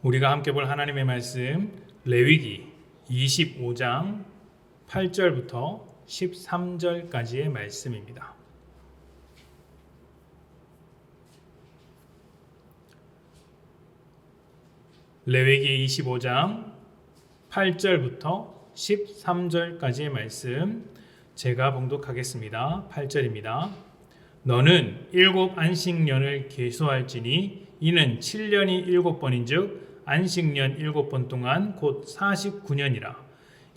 우리가 함께 볼 하나님의 말씀 레위기 25장 8절부터 13절까지의 말씀입니다. 레위기 25장 8절부터 13절까지의 말씀 제가 봉독하겠습니다. 8절입니다. 너는 7 안식년을 계수할지니 이는 7년이 7번인즉 안식년 7번 동안 곧 49년이라.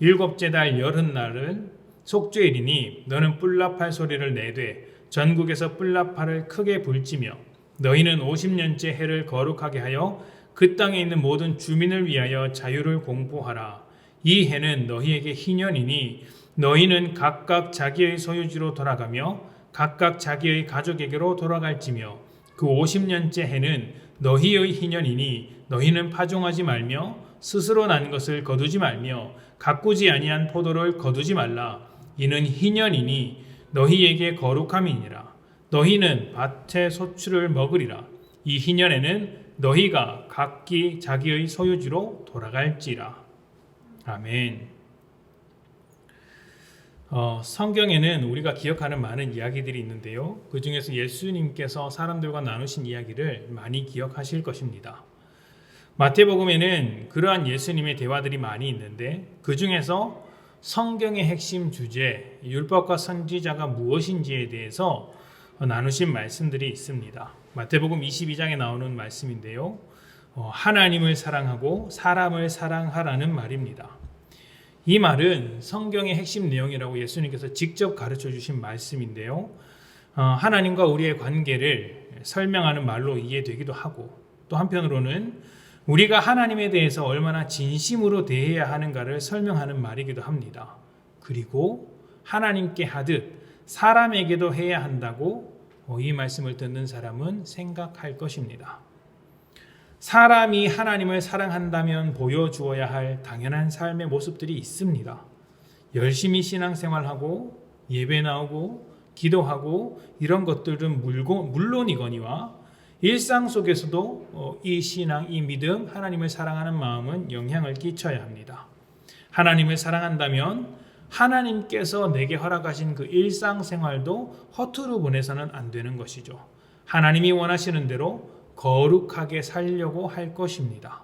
7째 달 열흔날은 속죄일이니 너는 뿔납할 소리를 내되 전국에서 뿔납할을 크게 불지며 너희는 50년째 해를 거룩하게 하여 그 땅에 있는 모든 주민을 위하여 자유를 공포하라. 이 해는 너희에게 희년이니 너희는 각각 자기의 소유지로 돌아가며 각각 자기의 가족에게로 돌아갈지며 그 50년째 해는 너희의 희년이니 너희는 파종하지 말며 스스로 난 것을 거두지 말며 가꾸지 아니한 포도를 거두지 말라. 이는 희년이니 너희에게 거룩함이니라. 너희는 밭의 소출을 먹으리라. 이 희년에는 너희가 각기 자기의 소유지로 돌아갈지라. 아멘. 성경에는 우리가 기억하는 많은 이야기들이 있는데요. 그 중에서 예수님께서 사람들과 나누신 이야기를 많이 기억하실 것입니다. 마태복음에는 그러한 예수님의 대화들이 많이 있는데 그 중에서 성경의 핵심 주제, 율법과 선지자가 무엇인지에 대해서 나누신 말씀들이 있습니다. 마태복음 22장에 나오는 말씀인데요. 하나님을 사랑하고 사람을 사랑하라는 말입니다. 이 말은 성경의 핵심 내용이라고 예수님께서 직접 가르쳐 주신 말씀인데요. 하나님과 우리의 관계를 설명하는 말로 이해되기도 하고 또 한편으로는 우리가 하나님에 대해서 얼마나 진심으로 대해야 하는가를 설명하는 말이기도 합니다. 그리고 하나님께 하듯 사람에게도 해야 한다고 이 말씀을 듣는 사람은 생각할 것입니다. 사람이 하나님을 사랑한다면 보여주어야 할 당연한 삶의 모습들이 있습니다. 열심히 신앙생활하고 예배 나오고 기도하고 이런 것들은 물론이거니와 일상 속에서도 이 신앙, 이 믿음, 하나님을 사랑하는 마음은 영향을 끼쳐야 합니다. 하나님을 사랑한다면 하나님께서 내게 허락하신 그 일상생활도 허투루 보내서는 안 되는 것이죠. 하나님이 원하시는 대로 거룩하게 살려고 할 것입니다.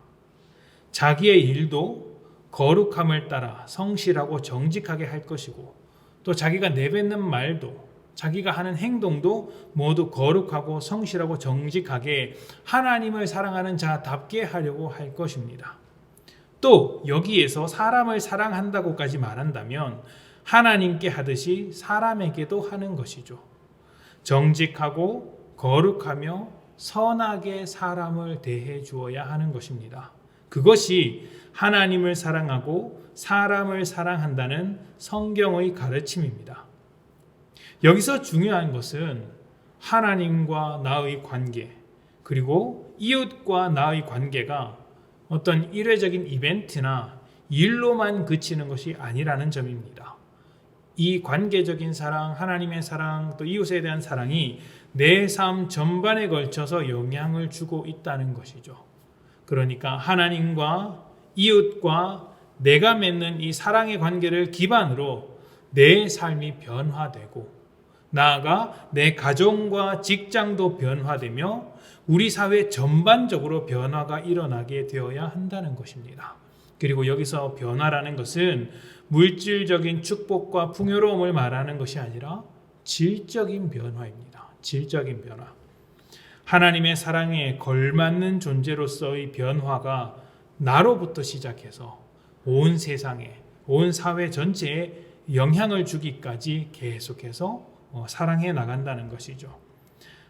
자기의 일도 거룩함을 따라 성실하고 정직하게 할 것이고 또 자기가 내뱉는 말도 자기가 하는 행동도 모두 거룩하고 성실하고 정직하게 하나님을 사랑하는 자답게 하려고 할 것입니다. 또 여기에서 사람을 사랑한다고까지 말한다면 하나님께 하듯이 사람에게도 하는 것이죠. 정직하고 거룩하며 선하게 사람을 대해 주어야 하는 것입니다. 그것이 하나님을 사랑하고 사람을 사랑한다는 성경의 가르침입니다. 여기서 중요한 것은 하나님과 나의 관계, 그리고 이웃과 나의 관계가 어떤 일회적인 이벤트나 일로만 그치는 것이 아니라는 점입니다. 이 관계적인 사랑, 하나님의 사랑, 또 이웃에 대한 사랑이 내 삶 전반에 걸쳐서 영향을 주고 있다는 것이죠. 그러니까 하나님과 이웃과 내가 맺는 이 사랑의 관계를 기반으로 내 삶이 변화되고 나아가 내 가정과 직장도 변화되며 우리 사회 전반적으로 변화가 일어나게 되어야 한다는 것입니다. 그리고 여기서 변화라는 것은 물질적인 축복과 풍요로움을 말하는 것이 아니라 질적인 변화입니다. 질적인 변화. 하나님의 사랑에 걸맞는 존재로서의 변화가 나로부터 시작해서 온 세상에, 온 사회 전체에 영향을 주기까지 계속해서 사랑해 나간다는 것이죠.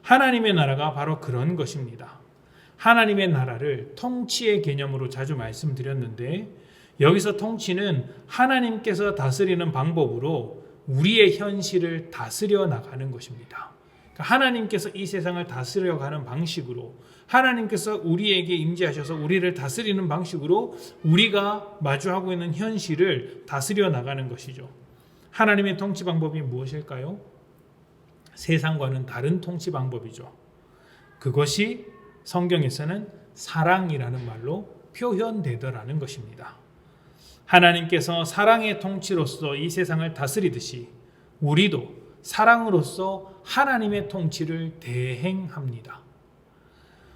하나님의 나라가 바로 그런 것입니다. 하나님의 나라를 통치의 개념으로 자주 말씀드렸는데 여기서 통치는 하나님께서 다스리는 방법으로 우리의 현실을 다스려 나가는 것입니다. 그러니까 하나님께서 이 세상을 다스려 가는 방식으로 하나님께서 우리에게 임재하셔서 우리를 다스리는 방식으로 우리가 마주하고 있는 현실을 다스려 나가는 것이죠. 하나님의 통치 방법이 무엇일까요? 세상과는 다른 통치 방법이죠. 그것이 성경에서는 사랑이라는 말로 표현되더라는 것입니다. 하나님께서 사랑의 통치로서 이 세상을 다스리듯이 우리도 사랑으로서 하나님의 통치를 대행합니다.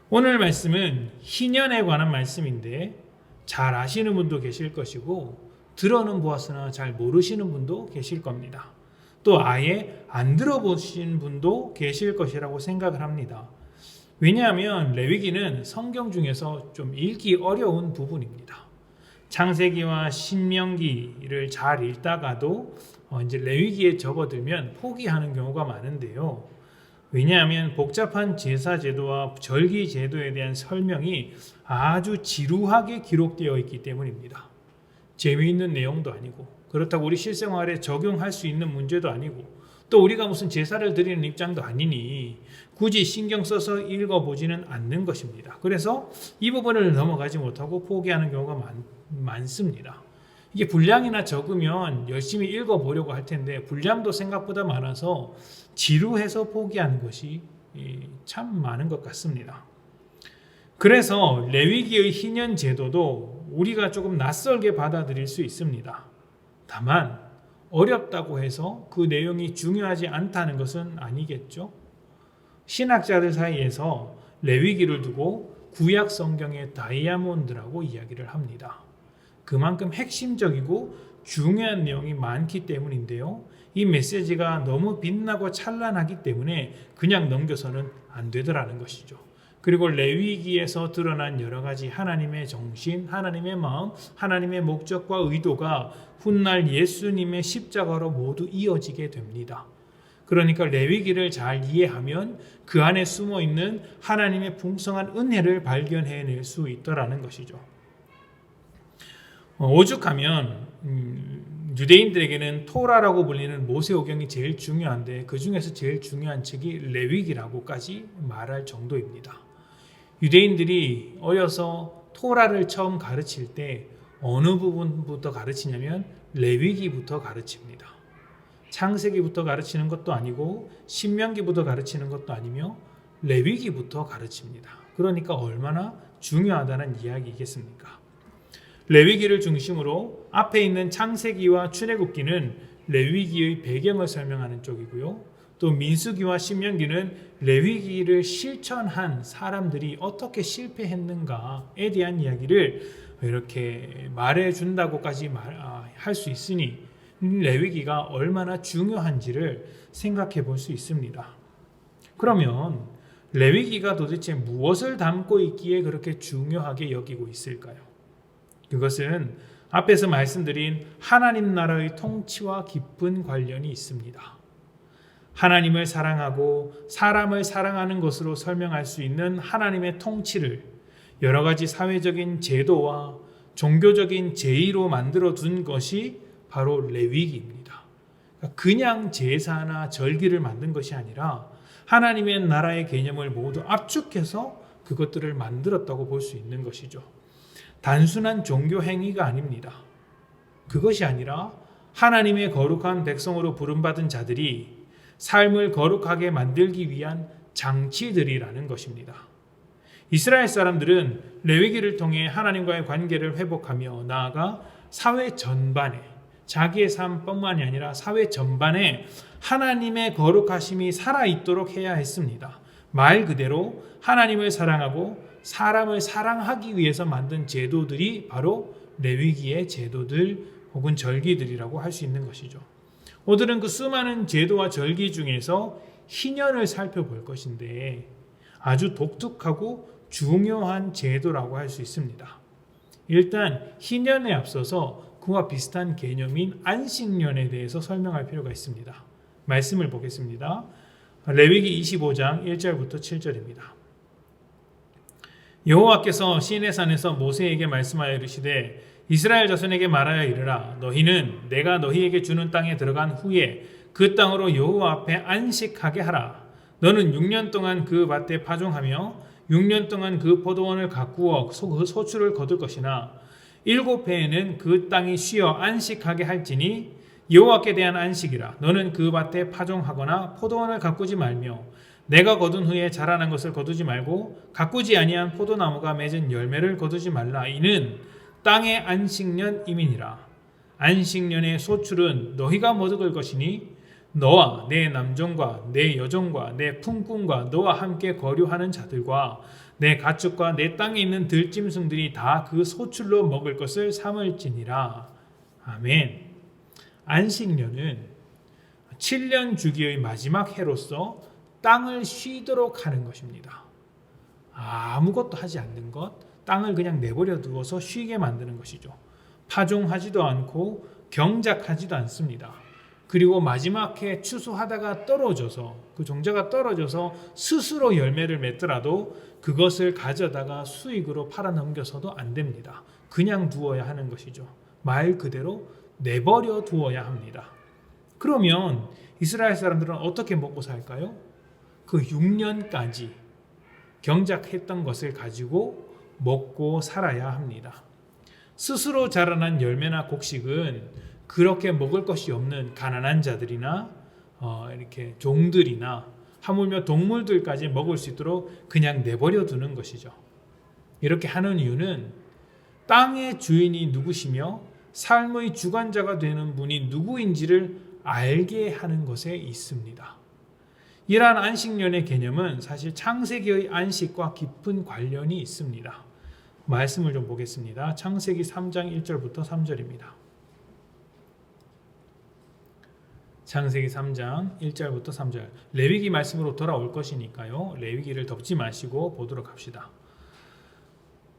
오늘 말씀은 희년에 관한 말씀인데 잘 아시는 분도 계실 것이고 들어는 보았으나 잘 모르시는 분도 계실 겁니다. 또 아예 안 들어보신 분도 계실 것이라고 생각을 합니다. 왜냐하면 레위기는 성경 중에서 좀 읽기 어려운 부분입니다. 창세기와 신명기를 잘 읽다가도 이제 레위기에 접어들면 포기하는 경우가 많은데요. 왜냐하면 복잡한 제사 제도와 절기 제도에 대한 설명이 아주 지루하게 기록되어 있기 때문입니다. 재미있는 내용도 아니고 그렇다고 우리 실생활에 적용할 수 있는 문제도 아니고 또 우리가 무슨 제사를 드리는 입장도 아니니 굳이 신경 써서 읽어보지는 않는 것입니다. 그래서 이 부분을 넘어가지 못하고 포기하는 경우가 많습니다. 이게 분량이나 적으면 열심히 읽어보려고 할 텐데 분량도 생각보다 많아서 지루해서 포기하는 것이 참 많은 것 같습니다. 그래서 레위기의 희년 제도도 우리가 조금 낯설게 받아들일 수 있습니다. 다만 어렵다고 해서 그 내용이 중요하지 않다는 것은 아니겠죠. 신학자들 사이에서 레위기를 두고 구약 성경의 다이아몬드라고 이야기를 합니다. 그만큼 핵심적이고 중요한 내용이 많기 때문인데요. 이 메시지가 너무 빛나고 찬란하기 때문에 그냥 넘겨서는 안 되더라는 것이죠. 그리고 레위기에서 드러난 여러 가지 하나님의 정신, 하나님의 마음, 하나님의 목적과 의도가 훗날 예수님의 십자가로 모두 이어지게 됩니다. 그러니까 레위기를 잘 이해하면 그 안에 숨어있는 하나님의 풍성한 은혜를 발견해낼 수 있더라는 것이죠. 오죽하면 유대인들에게는 토라라고 불리는 모세오경이 제일 중요한데 그 중에서 제일 중요한 책이 레위기라고까지 말할 정도입니다. 유대인들이 어려서 토라를 처음 가르칠 때 어느 부분부터 가르치냐면 레위기부터 가르칩니다. 창세기부터 가르치는 것도 아니고 신명기부터 가르치는 것도 아니며 레위기부터 가르칩니다. 그러니까 얼마나 중요하다는 이야기겠습니까? 레위기를 중심으로 앞에 있는 창세기와 출애굽기는 레위기의 배경을 설명하는 쪽이고요. 또 민수기와 신명기는 레위기를 실천한 사람들이 어떻게 실패했는가에 대한 이야기를 이렇게 말해준다고까지 할 수 있으니 레위기가 얼마나 중요한지를 생각해 볼 수 있습니다. 그러면 레위기가 도대체 무엇을 담고 있기에 그렇게 중요하게 여기고 있을까요? 그것은 앞에서 말씀드린 하나님 나라의 통치와 깊은 관련이 있습니다. 하나님을 사랑하고 사람을 사랑하는 것으로 설명할 수 있는 하나님의 통치를 여러 가지 사회적인 제도와 종교적인 제의로 만들어 둔 것이 바로 레위기입니다. 그냥 제사나 절기를 만든 것이 아니라 하나님의 나라의 개념을 모두 압축해서 그것들을 만들었다고 볼 수 있는 것이죠. 단순한 종교 행위가 아닙니다. 그것이 아니라 하나님의 거룩한 백성으로 부름받은 자들이 삶을 거룩하게 만들기 위한 장치들이라는 것입니다. 이스라엘 사람들은 레위기를 통해 하나님과의 관계를 회복하며 나아가 사회 전반에 자기의 삶뿐만이 아니라 사회 전반에 하나님의 거룩하심이 살아있도록 해야 했습니다. 말 그대로 하나님을 사랑하고 사람을 사랑하기 위해서 만든 제도들이 바로 레위기의 제도들 혹은 절기들이라고 할 수 있는 것이죠. 오늘은 그 수많은 제도와 절기 중에서 희년을 살펴볼 것인데 아주 독특하고 중요한 제도라고 할 수 있습니다. 일단 희년에 앞서서 그와 비슷한 개념인 안식년에 대해서 설명할 필요가 있습니다. 말씀을 보겠습니다. 레위기 25장 1절부터 7절입니다. 여호와께서 시내 산에서 모세에게 말씀하여 이르시되 이스라엘 자손에게 말하여 이르라 너희는 내가 너희에게 주는 땅에 들어간 후에 그 땅으로 여호와 앞에 안식하게 하라. 너는 6년 동안 그 밭에 파종하며 6년 동안 그 포도원을 가꾸어 그 소출을 거둘 것이나 7해에는 그 땅이 쉬어 안식하게 할지니 여호와께 대한 안식이라. 너는 그 밭에 파종하거나 포도원을 가꾸지 말며 내가 거둔 후에 자라난 것을 거두지 말고 가꾸지 아니한 포도나무가 맺은 열매를 거두지 말라. 이는 땅의 안식년임이니라. 안식년의 소출은 너희가 먹을 것이니 너와 내 남종과 내 여종과 내 품꾼과 너와 함께 거류하는 자들과 내 가축과 내 땅에 있는 들짐승들이 다 그 소출로 먹을 것을 삼을지니라. 아멘. 안식년은 7년 주기의 마지막 해로서 땅을 쉬도록 하는 것입니다. 아무것도 하지 않는 것, 땅을 그냥 내버려 두어서 쉬게 만드는 것이죠. 파종하지도 않고 경작하지도 않습니다. 그리고 마지막 해 추수하다가 떨어져서 그 종자가 떨어져서 스스로 열매를 맺더라도 그것을 가져다가 수익으로 팔아넘겨서도 안 됩니다. 그냥 두어야 하는 것이죠. 말 그대로 내버려 두어야 합니다. 그러면 이스라엘 사람들은 어떻게 먹고 살까요? 그 6년까지 경작했던 것을 가지고 먹고 살아야 합니다. 스스로 자라난 열매나 곡식은 그렇게 먹을 것이 없는 가난한 자들이나 이렇게 종들이나 하물며 동물들까지 먹을 수 있도록 그냥 내버려 두는 것이죠. 이렇게 하는 이유는 땅의 주인이 누구시며 삶의 주관자가 되는 분이 누구인지를 알게 하는 것에 있습니다. 이러한 안식년의 개념은 사실 창세기의 안식과 깊은 관련이 있습니다. 말씀을 좀 보겠습니다. 창세기 3장 1절부터 3절입니다. 창세기 3장 1절부터 3절. 레위기 말씀으로 돌아올 것이니까요. 레위기를 덮지 마시고 보도록 합시다.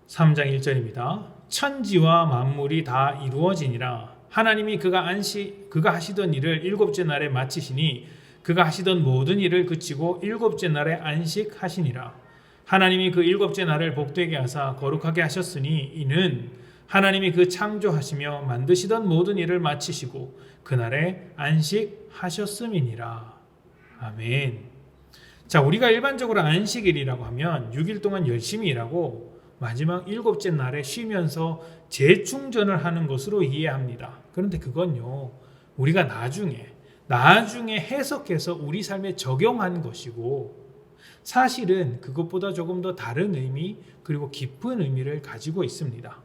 3장 1절입니다. 천지와 만물이 다 이루어지니라. 하나님이 그가 하시던 일을 일곱째 날에 마치시니 그가 하시던 모든 일을 그치고 일곱째 날에 안식하시니라. 하나님이 그 일곱째 날을 복되게 하사 거룩하게 하셨으니 이는 하나님이 그 창조하시며 만드시던 모든 일을 마치시고 그날에 안식하셨음이니라. 아멘. 자, 우리가 일반적으로 안식일이라고 하면 6일 동안 열심히 일하고 마지막 일곱째 날에 쉬면서 재충전을 하는 것으로 이해합니다. 그런데 그건요, 우리가 나중에 해석해서 우리 삶에 적용한 것이고 사실은 그것보다 조금 더 다른 의미 그리고 깊은 의미를 가지고 있습니다.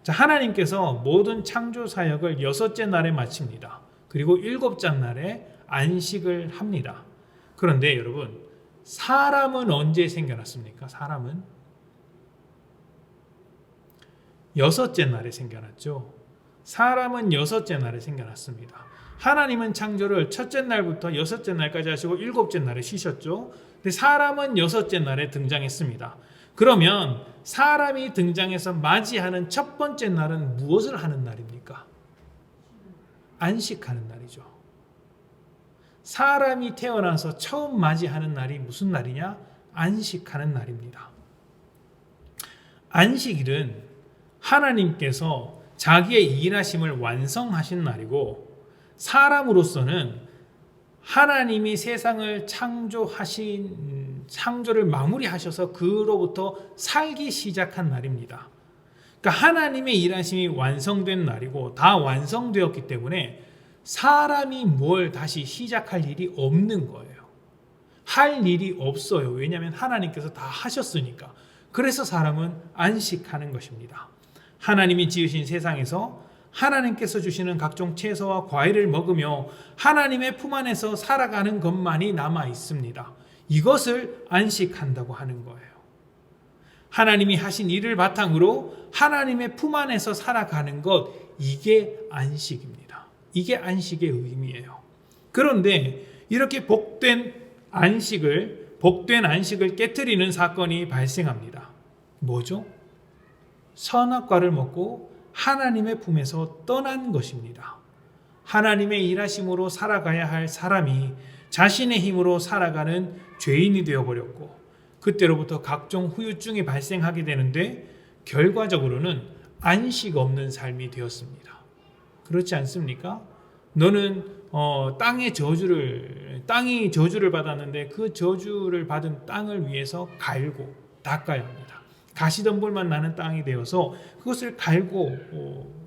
자, 하나님께서 모든 창조 사역을 6째 날에 마칩니다. 그리고 7째 날에 안식을 합니다. 그런데 여러분, 사람은 언제 생겨났습니까? 사람은 6째 날에 생겨났죠. 사람은 6째 날에 생겨났습니다. 하나님은 창조를 첫째 날부터 6째 날까지 하시고 7째 날에 쉬셨죠. 근데 사람은 6째 날에 등장했습니다. 그러면 사람이 등장해서 맞이하는 첫 번째 날은 무엇을 하는 날입니까? 안식하는 날이죠. 사람이 태어나서 처음 맞이하는 날이 무슨 날이냐? 안식하는 날입니다. 안식일은 하나님께서 자기의 일하심을 완성하신 날이고 사람으로서는 하나님이 세상을 창조를 마무리하셔서 그로부터 살기 시작한 날입니다. 그러니까 하나님의 일하심이 완성된 날이고 다 완성되었기 때문에 사람이 뭘 다시 시작할 일이 없는 거예요. 할 일이 없어요. 왜냐하면 하나님께서 다 하셨으니까. 그래서 사람은 안식하는 것입니다. 하나님이 지으신 세상에서 하나님께서 주시는 각종 채소와 과일을 먹으며 하나님의 품 안에서 살아가는 것만이 남아 있습니다. 이것을 안식한다고 하는 거예요. 하나님이 하신 일을 바탕으로 하나님의 품 안에서 살아가는 것, 이게 안식입니다. 이게 안식의 의미예요. 그런데 이렇게 복된 안식을 깨트리는 사건이 발생합니다. 뭐죠? 선악과를 먹고 하나님의 품에서 떠난 것입니다. 하나님의 일하심으로 살아가야 할 사람이 자신의 힘으로 살아가는 죄인이 되어버렸고 그때로부터 각종 후유증이 발생하게 되는데 결과적으로는 안식 없는 삶이 되었습니다. 그렇지 않습니까? 너는 땅이 저주를 받았는데 그 저주를 받은 땅을 위해서 갈고 닦아야 합니다. 가시덤불만 나는 땅이 되어서 그것을 갈고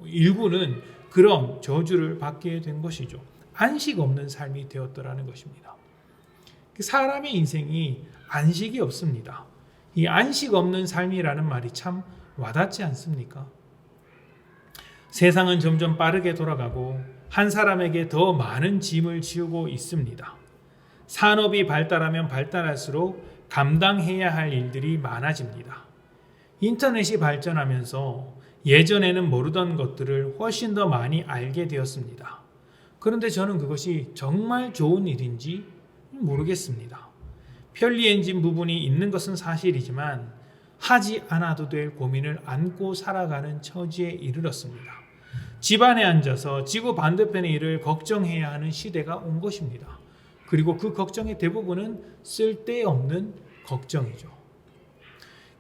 일부는 그런 저주를 받게 된 것이죠. 안식 없는 삶이 되었더라는 것입니다. 사람의 인생이 안식이 없습니다. 이 안식 없는 삶이라는 말이 참 와닿지 않습니까? 세상은 점점 빠르게 돌아가고 한 사람에게 더 많은 짐을 지우고 있습니다. 산업이 발달하면 발달할수록 감당해야 할 일들이 많아집니다. 인터넷이 발전하면서 예전에는 모르던 것들을 훨씬 더 많이 알게 되었습니다. 그런데 저는 그것이 정말 좋은 일인지 모르겠습니다. 편리 엔진 부분이 있는 것은 사실이지만 하지 않아도 될 고민을 안고 살아가는 처지에 이르렀습니다. 집안에 앉아서 지구 반대편의 일을 걱정해야 하는 시대가 온 것입니다. 그리고 그 걱정의 대부분은 쓸데없는 걱정이죠.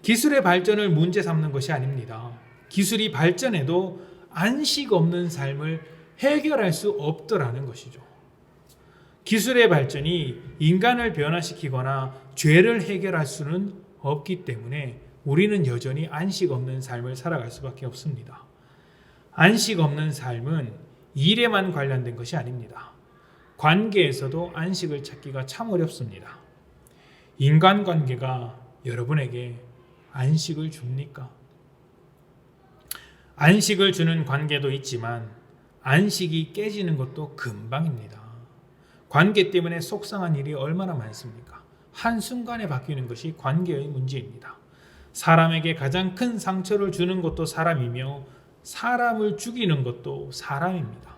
기술의 발전을 문제 삼는 것이 아닙니다. 기술이 발전해도 안식 없는 삶을 해결할 수 없더라는 것이죠. 기술의 발전이 인간을 변화시키거나 죄를 해결할 수는 없기 때문에 우리는 여전히 안식 없는 삶을 살아갈 수밖에 없습니다. 안식 없는 삶은 일에만 관련된 것이 아닙니다. 관계에서도 안식을 찾기가 참 어렵습니다. 인간관계가 여러분에게 안식을 줍니까? 안식을 주는 관계도 있지만 안식이 깨지는 것도 금방입니다. 관계 때문에 속상한 일이 얼마나 많습니까? 한순간에 바뀌는 것이 관계의 문제입니다. 사람에게 가장 큰 상처를 주는 것도 사람이며 사람을 죽이는 것도 사람입니다.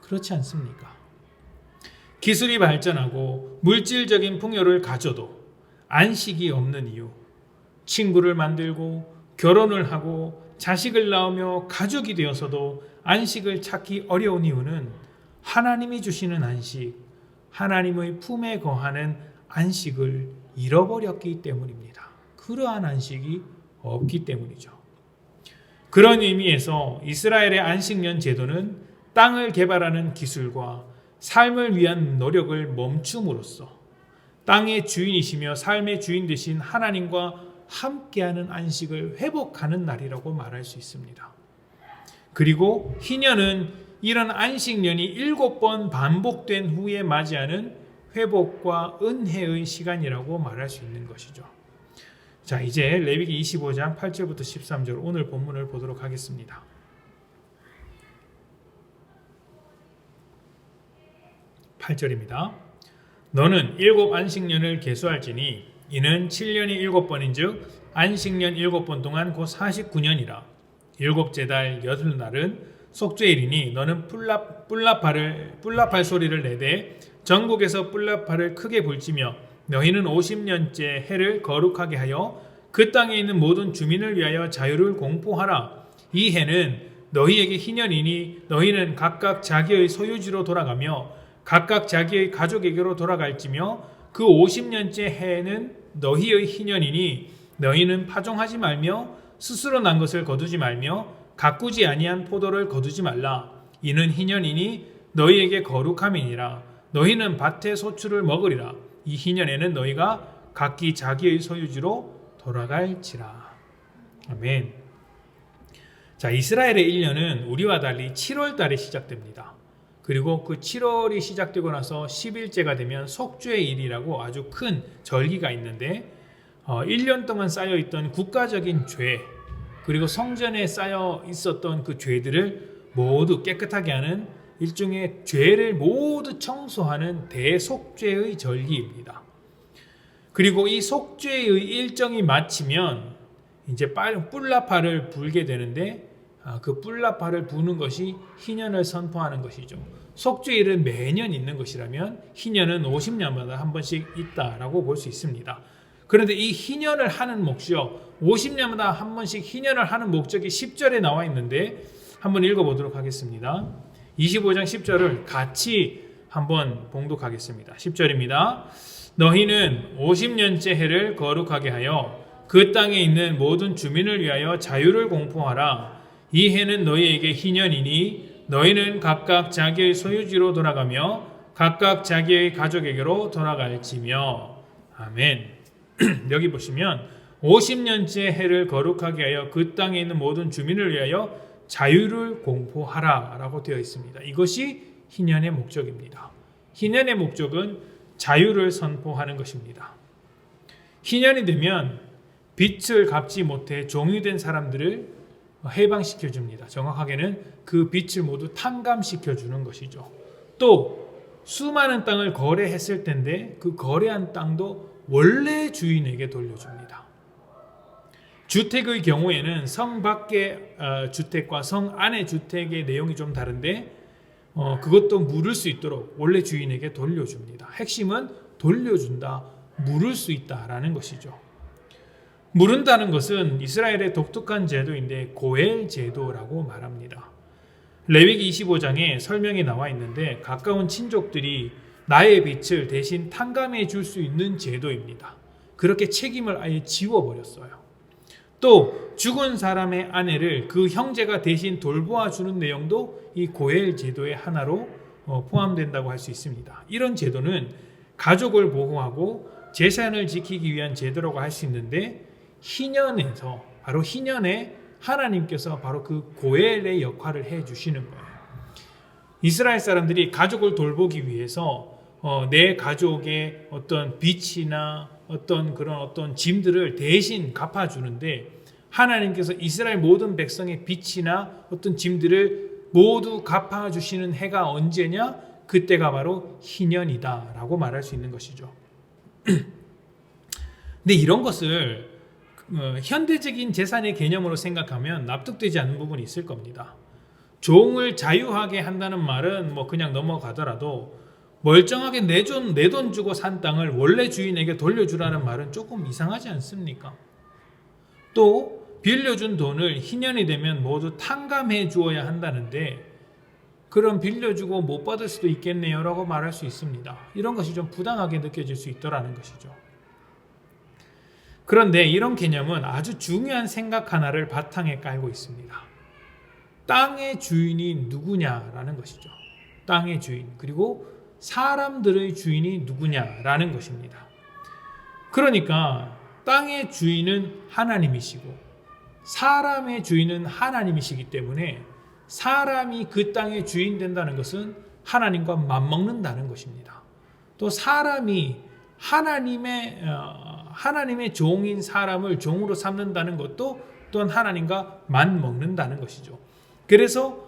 그렇지 않습니까? 기술이 발전하고 물질적인 풍요를 가져도 안식이 없는 이유, 친구를 만들고 결혼을 하고 자식을 낳으며 가족이 되어서도 안식을 찾기 어려운 이유는 하나님이 주시는 안식, 하나님의 품에 거하는 안식을 잃어버렸기 때문입니다. 그러한 안식이 없기 때문이죠. 그런 의미에서 이스라엘의 안식년 제도는 땅을 개발하는 기술과 삶을 위한 노력을 멈춤으로써 땅의 주인이시며 삶의 주인 되신 하나님과 함께하는 안식을 회복하는 날이라고 말할 수 있습니다. 그리고 희년은 이런 안식년이 7번 반복된 후에 맞이하는 회복과 은혜의 시간이라고 말할 수 있는 것이죠. 자, 이제 레위기 25장 8절부터 13절 오늘 본문을 보도록 하겠습니다. 8절입니다. 너는 7 안식년을 계수할지니 이는 7년이 7번인즉 안식년 7번 동안 곧 49년이라. 7째 달 8날은 속죄일이니 너는 뿔라팔 소리를 내되 전국에서 뿔라팔을 크게 불지며 너희는 50년째 해를 거룩하게 하여 그 땅에 있는 모든 주민을 위하여 자유를 공포하라. 이 해는 너희에게 희년이니 너희는 각각 자기의 소유지로 돌아가며 각각 자기의 가족에게로 돌아갈지며 그 50년째 해는 너희의 희년이니 너희는 파종하지 말며 스스로 난 것을 거두지 말며 가꾸지 아니한 포도를 거두지 말라. 이는 희년이니 너희에게 거룩함이니라. 너희는 밭의 소출을 먹으리라. 이 희년에는 너희가 각기 자기의 소유지로 돌아갈지라. 아멘. 자, 이스라엘의 1년은 우리와 달리 7월 달에 시작됩니다. 그리고 그 7월이 시작되고 나서 10일째가 되면 속죄일이라고 아주 큰 절기가 있는데 1년 동안 쌓여있던 국가적인 죄 그리고 성전에 쌓여 있었던 그 죄들을 모두 깨끗하게 하는 일종의 죄를 모두 청소하는 대속죄의 절기입니다. 그리고 이 속죄의 일정이 마치면 이제 뿔라팔을 불게 되는데 그 뿔라팔을 부는 것이 희년을 선포하는 것이죠. 속죄일은 매년 있는 것이라면 희년은 50년마다 한 번씩 있다라고 볼 수 있습니다. 그런데 이 희년을 하는 목적, 50년마다 한 번씩 희년을 하는 목적이 10절에 나와 있는데 한번 읽어보도록 하겠습니다. 25장 10절을 같이 한번 봉독하겠습니다. 10절입니다. 너희는 50년째 해를 거룩하게 하여 그 땅에 있는 모든 주민을 위하여 자유를 공포하라. 이 해는 너희에게 희년이니 너희는 각각 자기의 소유지로 돌아가며 각각 자기의 가족에게로 돌아갈지며. 아멘. 여기 보시면 50년째 해를 거룩하게 하여 그 땅에 있는 모든 주민을 위하여 자유를 공포하라 라고 되어 있습니다. 이것이 희년의 목적입니다. 희년의 목적은 자유를 선포하는 것입니다. 희년이 되면 빚을 갚지 못해 종이 된 사람들을 해방시켜 줍니다. 정확하게는 그 빚을 모두 탕감시켜 주는 것이죠. 또 수많은 땅을 거래했을 텐데 그 거래한 땅도 원래 주인에게 돌려줍니다. 주택의 경우에는 성 밖의 주택과 성 안의 주택의 내용이 좀 다른데 그것도 물을 수 있도록 원래 주인에게 돌려줍니다. 핵심은 돌려준다, 물을 수 있다라는 것이죠. 물은다는 것은 이스라엘의 독특한 제도인데 고엘 제도라고 말합니다. 레위기 25장에 설명이 나와 있는데 가까운 친족들이 나의 빚을 대신 탕감해 줄 수 있는 제도입니다. 그렇게 책임을 아예 지워버렸어요. 또 죽은 사람의 아내를 그 형제가 대신 돌보아 주는 내용도 이 고엘 제도의 하나로 포함된다고 할 수 있습니다. 이런 제도는 가족을 보호하고 재산을 지키기 위한 제도라고 할 수 있는데 희년에서 바로 희년에 하나님께서 바로 그 고엘의 역할을 해주시는 거예요. 이스라엘 사람들이 가족을 돌보기 위해서 내 가족의 어떤 빚이나 어떤 짐들을 대신 갚아주는데 하나님께서 이스라엘 모든 백성의 빚이나 어떤 짐들을 모두 갚아주시는 해가 언제냐? 그때가 바로 희년이다라고 말할 수 있는 것이죠. 근데 이런 것을 현대적인 재산의 개념으로 생각하면 납득되지 않는 부분이 있을 겁니다. 종을 자유하게 한다는 말은 그냥 넘어가더라도 멀쩡하게 내 돈 주고 산 땅을 원래 주인에게 돌려주라는 말은 조금 이상하지 않습니까? 또 빌려준 돈을 희년이 되면 모두 탕감해 주어야 한다는데 그럼 빌려주고 못 받을 수도 있겠네요 라고 말할 수 있습니다. 이런 것이 좀 부당하게 느껴질 수 있더라는 것이죠. 그런데 이런 개념은 아주 중요한 생각 하나를 바탕에 깔고 있습니다. 땅의 주인이 누구냐라는 것이죠. 땅의 주인, 그리고 사람들의 주인이 누구냐라는 것입니다. 그러니까 땅의 주인은 하나님이시고 사람의 주인은 하나님이시기 때문에 사람이 그 땅의 주인 된다는 것은 하나님과 맞먹는다는 것입니다. 또 사람이 하나님의 종인 사람을 종으로 삼는다는 것도 또한 하나님과 맞먹는다는 것이죠. 그래서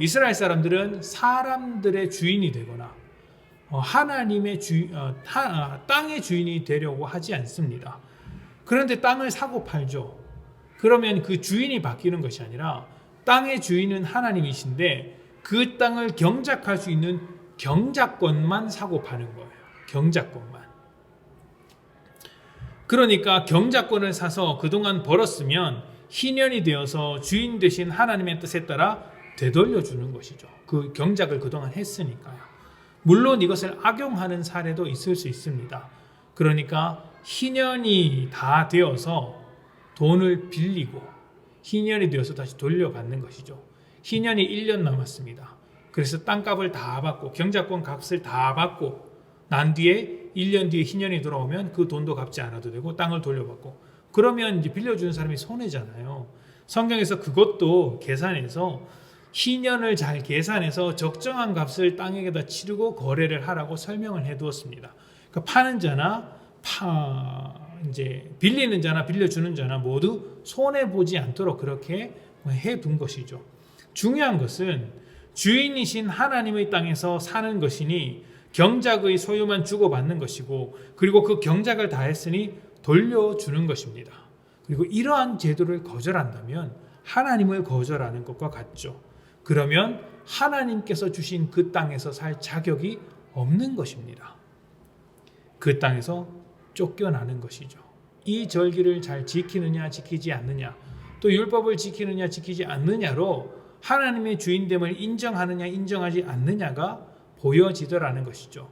이스라엘 사람들은 사람들의 주인이 되거나 땅의 주인이 되려고 하지 않습니다. 그런데 땅을 사고 팔죠. 그러면 그 주인이 바뀌는 것이 아니라 땅의 주인은 하나님이신데 그 땅을 경작할 수 있는 경작권만 사고 파는 거예요. 경작권만. 그러니까 경작권을 사서 그동안 벌었으면 희년이 되어서 주인 되신 하나님의 뜻에 따라 되돌려 주는 것이죠. 그 경작을 그동안 했으니까요. 물론 이것을 악용하는 사례도 있을 수 있습니다. 그러니까 희년이 다 되어서 돈을 빌리고 희년이 되어서 다시 돌려받는 것이죠. 희년이 1년 남았습니다. 그래서 땅값을 다 받고 경작권 값을 다 받고 난 뒤에 1년 뒤에 희년이 돌아오면 그 돈도 갚지 않아도 되고 땅을 돌려받고 그러면 이제 빌려주는 사람이 손해잖아요. 성경에서 그것도 계산해서 희년을 잘 계산해서 적정한 값을 땅에다 치르고 거래를 하라고 설명을 해두었습니다. 그러니까 파는 자나 이제 빌리는 자나 빌려주는 자나 모두 손해 보지 않도록 그렇게 해둔 것이죠. 중요한 것은 주인이신 하나님의 땅에서 사는 것이니 경작의 소유만 주고받는 것이고 그리고 그 경작을 다 했으니 돌려주는 것입니다. 그리고 이러한 제도를 거절한다면 하나님을 거절하는 것과 같죠. 그러면 하나님께서 주신 그 땅에서 살 자격이 없는 것입니다. 그 땅에서 쫓겨나는 것이죠. 이 절기를 잘 지키느냐 지키지 않느냐 또 율법을 지키느냐 지키지 않느냐로 하나님의 주인됨을 인정하느냐 인정하지 않느냐가 보여지더라는 것이죠.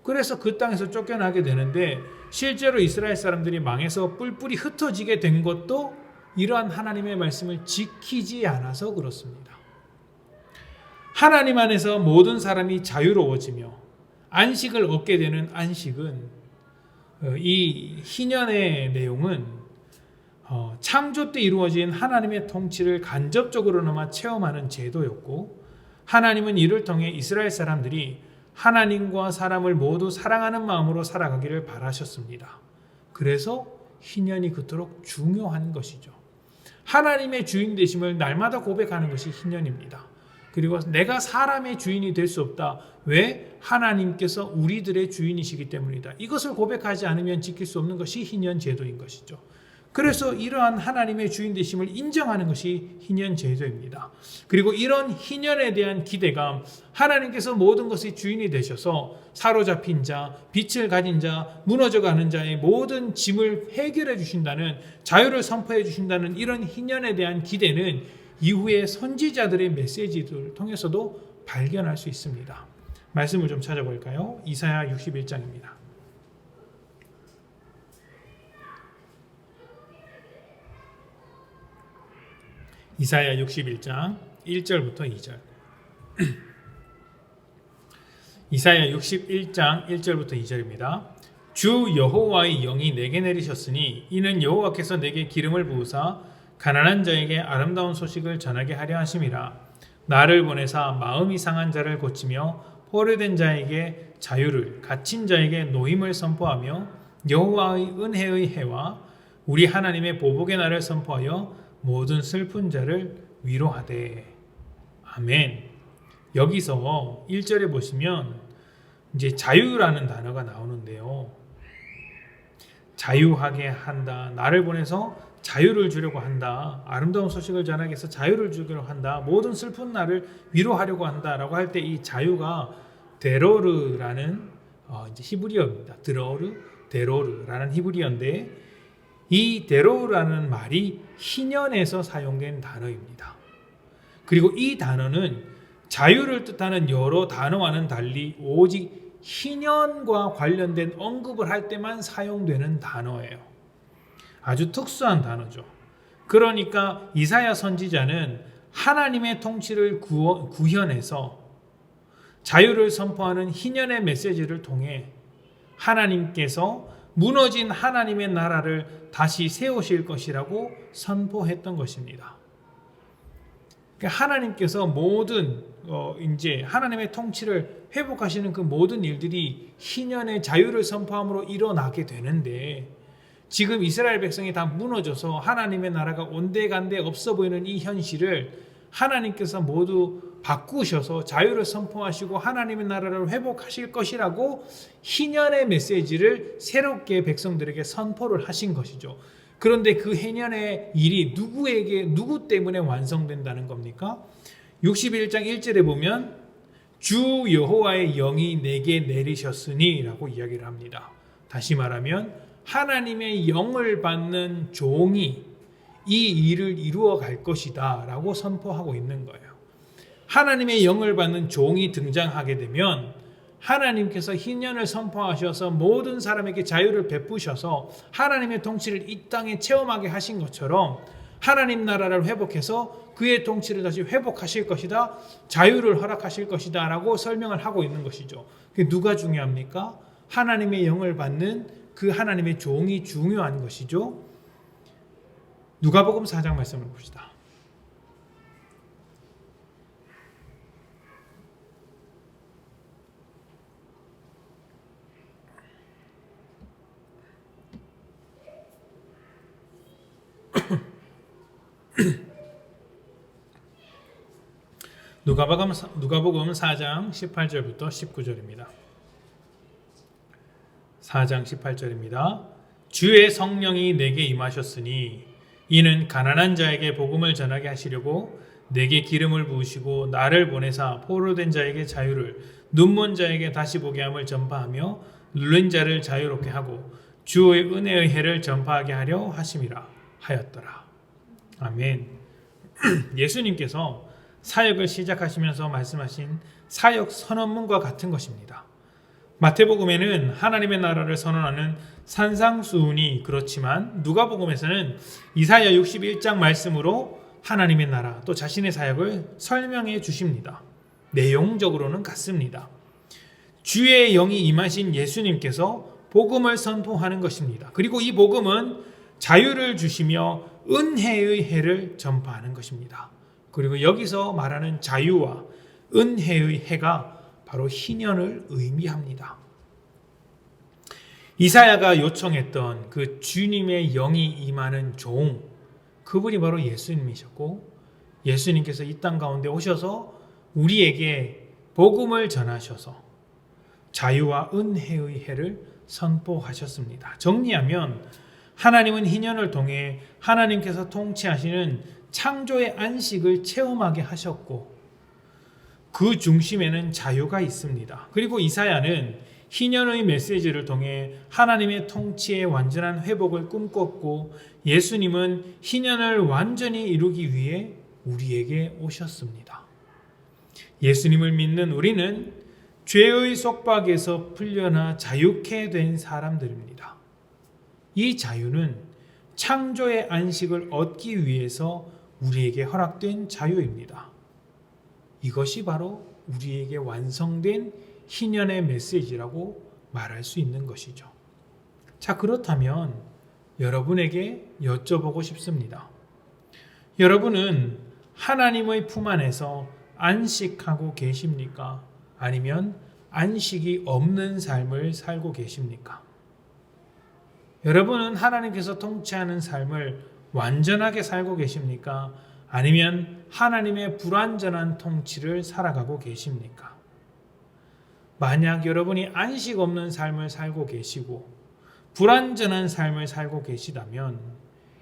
그래서 그 땅에서 쫓겨나게 되는데 실제로 이스라엘 사람들이 망해서 뿔뿔이 흩어지게 된 것도 이러한 하나님의 말씀을 지키지 않아서 그렇습니다. 하나님 안에서 모든 사람이 자유로워지며 안식을 얻게 되는 안식은 이 희년의 내용은 창조 때 이루어진 하나님의 통치를 간접적으로나마 체험하는 제도였고 하나님은 이를 통해 이스라엘 사람들이 하나님과 사람을 모두 사랑하는 마음으로 살아가기를 바라셨습니다. 그래서 희년이 그토록 중요한 것이죠. 하나님의 주인 되심을 날마다 고백하는 것이 희년입니다. 그리고 내가 사람의 주인이 될 수 없다. 왜? 하나님께서 우리들의 주인이시기 때문이다. 이것을 고백하지 않으면 지킬 수 없는 것이 희년 제도인 것이죠. 그래서 이러한 하나님의 주인 되심을 인정하는 것이 희년 제도입니다. 그리고 이런 희년에 대한 기대감, 하나님께서 모든 것의 주인이 되셔서 사로잡힌 자, 빛을 가진 자, 무너져가는 자의 모든 짐을 해결해 주신다는, 자유를 선포해 주신다는 이런 희년에 대한 기대는 이후에 선지자들의 메시지들을 통해서도 발견할 수 있습니다. 말씀을 좀 찾아볼까요? 이사야 61장입니다. 이사야 61장 1절부터 2절. 이사야 61장 1절부터 2절입니다. 주 여호와의 영이 내게 내리셨으니 이는 여호와께서 내게 기름을 부으사 가난한 자에게 아름다운 소식을 전하게 하려 하심이라. 나를 보내사 마음이 상한 자를 고치며 포로된 자에게 자유를, 갇힌 자에게 노임을 선포하며 여호와의 은혜의 해와 우리 하나님의 보복의 날을 선포하여 모든 슬픈 자를 위로하되. 아멘. 여기서 1절에 보시면 이제 자유라는 단어가 나오는데요. 자유하게 한다. 나를 보내서 자유를 주려고 한다. 아름다운 소식을 전하기 위해서 자유를 주려고 한다. 모든 슬픈 날을 위로하려고 한다라고 할 때 이 자유가 데로르라는 이제 히브리어입니다. 데로르라는 히브리어인데 이 데로라는 말이 희년에서 사용된 단어입니다. 그리고 이 단어는 자유를 뜻하는 여러 단어와는 달리 오직 희년과 관련된 언급을 할 때만 사용되는 단어예요. 아주 특수한 단어죠. 그러니까 이사야 선지자는 하나님의 통치를 구현해서 자유를 선포하는 희년의 메시지를 통해 하나님께서 무너진 하나님의 나라를 다시 세우실 것이라고 선포했던 것입니다. 그러니까 하나님께서 모든 이제 하나님의 통치를 회복하시는 그 모든 일들이 희년의 자유를 선포함으로 일어나게 되는데, 지금 이스라엘 백성이 다 무너져서 하나님의 나라가 온데간데 없어 보이는 이 현실을 하나님께서 모두 바꾸셔서 자유를 선포하시고 하나님의 나라를 회복하실 것이라고 희년의 메시지를 새롭게 백성들에게 선포를 하신 것이죠. 그런데 그 희년의 일이 누구 때문에 완성된다는 겁니까? 61장 1절에 보면 주 여호와의 영이 내게 내리셨으니 라고 이야기를 합니다. 다시 말하면 하나님의 영을 받는 종이 이 일을 이루어 갈 것이다 라고 선포하고 있는 거예요. 하나님의 영을 받는 종이 등장하게 되면 하나님께서 희년을 선포하셔서 모든 사람에게 자유를 베푸셔서 하나님의 통치를 이 땅에 체험하게 하신 것처럼 하나님 나라를 회복해서 그의 통치를 다시 회복하실 것이다, 자유를 허락하실 것이다 라고 설명을 하고 있는 것이죠. 그게 누가 중요합니까? 하나님의 영을 받는 그 하나님의 종이 중요한 것이죠. 누가복음 4장 말씀을 봅시다. 누가복음 4장 18절부터 19절입니다. 4장 18절입니다. 주의 성령이 내게 임하셨으니 이는 가난한 자에게 복음을 전하게 하시려고 내게 기름을 부으시고 나를 보내사 포로된 자에게 자유를, 눈먼 자에게 다시 보게 함을 전파하며 눌린 자를 자유롭게 하고 주의 은혜의 해를 전파하게 하려 하심이라 하였더라. 아멘. 예수님께서 사역을 시작하시면서 말씀하신 사역 선언문과 같은 것입니다. 마태복음에는 하나님의 나라를 선언하는 산상수훈이 그렇지만 누가복음에서는 이사야 61장 말씀으로 하나님의 나라 또 자신의 사역을 설명해 주십니다. 내용적으로는 같습니다. 주의 영이 임하신 예수님께서 복음을 선포하는 것입니다. 그리고 이 복음은 자유를 주시며 은혜의 해를 전파하는 것입니다. 그리고 여기서 말하는 자유와 은혜의 해가 바로 희년을 의미합니다. 이사야가 요청했던 그 주님의 영이 임하는 종, 그분이 바로 예수님이셨고, 예수님께서 이 땅 가운데 오셔서 우리에게 복음을 전하셔서 자유와 은혜의 해를 선포하셨습니다. 정리하면 하나님은 희년을 통해 하나님께서 통치하시는 창조의 안식을 체험하게 하셨고, 그 중심에는 자유가 있습니다. 그리고 이사야는 희년의 메시지를 통해 하나님의 통치의 완전한 회복을 꿈꿨고, 예수님은 희년을 완전히 이루기 위해 우리에게 오셨습니다. 예수님을 믿는 우리는 죄의 속박에서 풀려나 자유케 된 사람들입니다. 이 자유는 창조의 안식을 얻기 위해서 우리에게 허락된 자유입니다. 이것이 바로 우리에게 완성된 희년의 메시지라고 말할 수 있는 것이죠. 자, 그렇다면 여러분에게 여쭤보고 싶습니다. 여러분은 하나님의 품 안에서 안식하고 계십니까? 아니면 안식이 없는 삶을 살고 계십니까? 여러분은 하나님께서 통치하는 삶을 완전하게 살고 계십니까? 아니면 하나님의 불완전한 통치를 살아가고 계십니까? 만약 여러분이 안식 없는 삶을 살고 계시고 불완전한 삶을 살고 계시다면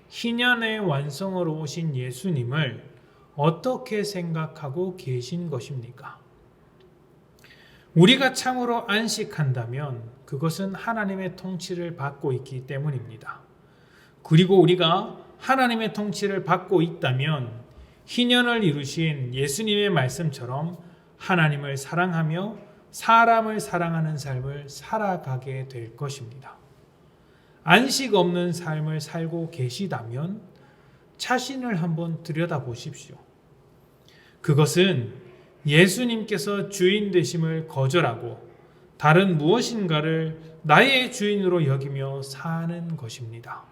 희년의 완성으로 오신 예수님을 어떻게 생각하고 계신 것입니까? 우리가 참으로 안식한다면 그것은 하나님의 통치를 받고 있기 때문입니다. 그리고 우리가 하나님의 통치를 받고 있다면 희년을 이루신 예수님의 말씀처럼 하나님을 사랑하며 사람을 사랑하는 삶을 살아가게 될 것입니다. 안식 없는 삶을 살고 계시다면 자신을 한번 들여다보십시오. 그것은 예수님께서 주인 되심을 거절하고 다른 무엇인가를 나의 주인으로 여기며 사는 것입니다.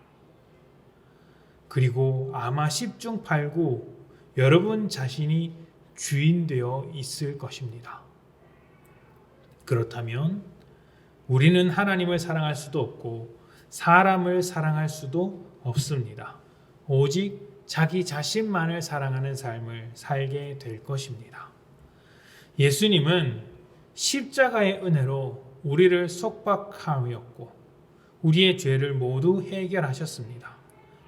그리고 아마 10중 8구 여러분 자신이 주인 되어 있을 것입니다. 그렇다면 우리는 하나님을 사랑할 수도 없고 사람을 사랑할 수도 없습니다. 오직 자기 자신만을 사랑하는 삶을 살게 될 것입니다. 예수님은 십자가의 은혜로 우리를 속박하였고 우리의 죄를 모두 해결하셨습니다.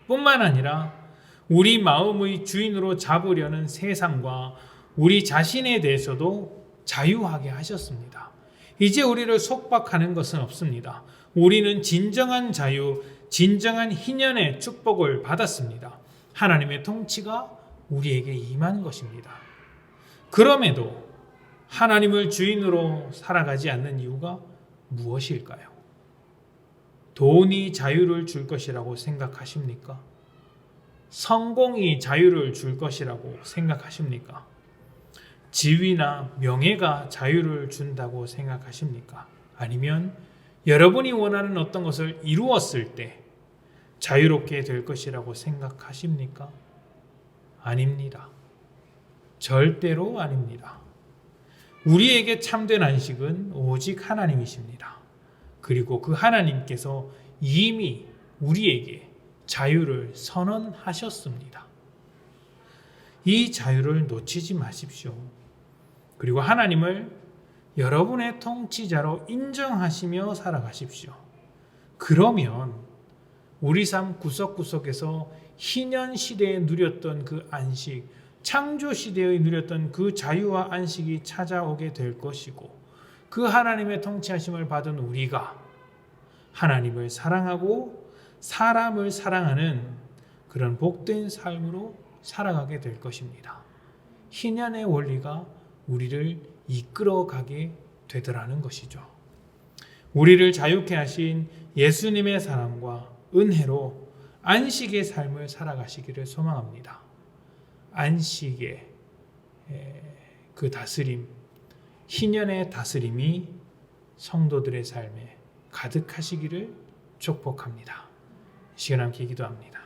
뿐만 아니라 우리 마음의 주인으로 잡으려는 세상과 우리 자신에 대해서도 자유하게 하셨습니다. 이제 우리를 속박하는 것은 없습니다. 우리는 진정한 자유, 진정한 희년의 축복을 받았습니다. 하나님의 통치가 우리에게 임한 것입니다. 그럼에도 하나님을 주인으로 살아가지 않는 이유가 무엇일까요? 돈이 자유를 줄 것이라고 생각하십니까? 성공이 자유를 줄 것이라고 생각하십니까? 지위나 명예가 자유를 준다고 생각하십니까? 아니면 여러분이 원하는 어떤 것을 이루었을 때 자유롭게 될 것이라고 생각하십니까? 아닙니다. 절대로 아닙니다. 우리에게 참된 안식은 오직 하나님이십니다. 그리고 그 하나님께서 이미 우리에게 자유를 선언하셨습니다. 이 자유를 놓치지 마십시오. 그리고 하나님을 여러분의 통치자로 인정하시며 살아가십시오. 그러면 우리 삶 구석구석에서 희년 시대에 누렸던 그 안식, 창조 시대에 누렸던 그 자유와 안식이 찾아오게 될 것이고, 그 하나님의 통치하심을 받은 우리가 하나님을 사랑하고 사람을 사랑하는 그런 복된 삶으로 살아가게 될 것입니다. 희년의 원리가 우리를 이끌어가게 되더라는 것이죠. 우리를 자유케 하신 예수님의 사랑과 은혜로 안식의 삶을 살아가시기를 소망합니다. 안식의 그 다스림, 희년의 다스림이 성도들의 삶에 가득하시기를 축복합니다. 시간 함께 기도합니다.